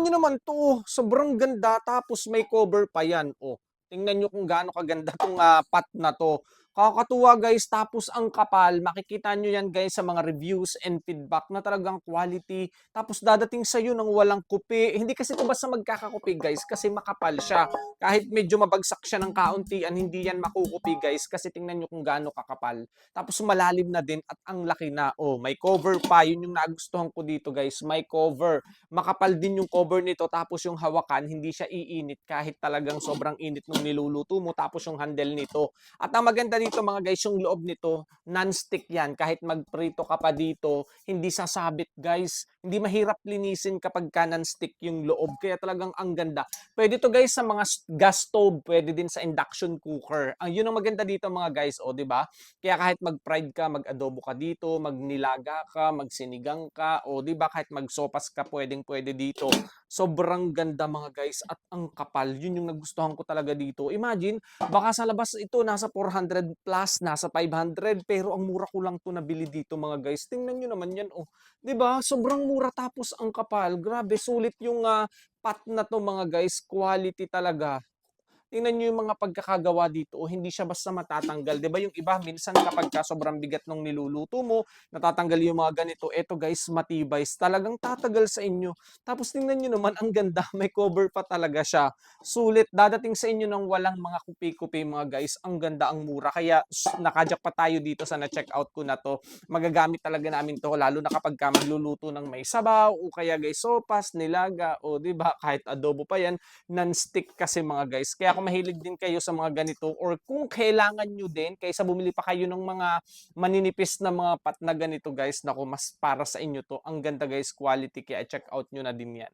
niyo naman 'to, sobrang ganda tapos may cover pa 'yan, oh. Tingnan niyo kung gaano kaganda 'tong, pot na 'to. Kakatuwa guys, tapos ang kapal, makikita niyo 'yan guys sa mga reviews and feedback na talagang quality. Tapos dadating sa'yo ng walang kupi. Hindi kasi 'to basta magkakakupi guys, kasi makapal siya. Kahit medyo mabagsak siya ng kauntian, hindi 'yan makukupi guys, kasi tingnan niyo kung gaano kakapal. Tapos malalim na din at ang laki na. Oh, may cover pa, 'yun yung nagustuhan ko dito guys, may cover. Makapal din yung cover nito tapos yung hawakan hindi siya iinit kahit talagang sobrang init nung niluluto mo tapos yung handle nito. At ang maganda dito mga guys, yung loob nito, non-stick yan. Kahit magprito ka pa dito, hindi sasabit guys. Hindi mahirap linisin kapag ka non-stick yung loob. Kaya talagang ang ganda. Pwede to guys sa mga gas stove, pwede din sa induction cooker. Ang yun ang maganda dito mga guys, o di ba? Kaya kahit mag-fried ka, mag-adobo ka dito, magnilaga ka, magsinigang ka, o di ba kahit magsopas ka, pwedeng-pwede dito. Sobrang ganda mga guys at ang kapal. Yun yung nagustuhan ko talaga dito. Imagine, baka sa labas ito nasa 400 plus, nasa 500, pero ang mura ko lang 'to nabili dito mga guys. Tingnan niyo naman 'yan, oh. 'Di ba? Sobrang mura tapos ang kapal. Grabe, sulit yung pot na 'to mga guys. Quality talaga. Tingnan niyo yung mga pagkakagawa dito, oh, hindi siya basta matatanggal. 'Di ba yung iba minsan kapagka sobrang bigat nung niluluto mo, natatanggal yung mga ganito. Eto guys, matibay. Talagang tatagal sa inyo. Tapos tingnan niyo naman, ang ganda. May cover pa talaga siya. Sulit. Dadating sa inyo ng walang mga kupi-kupi mga guys. Ang ganda, ang mura. Kaya nakajack pa tayo dito sa na-check out ko na 'to. Magagamit talaga namin 'to lalo na kapagka magluluto ng may sabaw o kaya guys sopas, nilaga o 'di ba kahit adobo pa 'yan non-stick kasi mga guys. Kaya kung mahilig din kayo sa mga ganito or kung kailangan nyo din, kaysa bumili pa kayo ng mga maninipis na mga pat na ganito guys, naku, mas para sa inyo to. Ang ganda guys, quality, kaya check out nyo na din yan.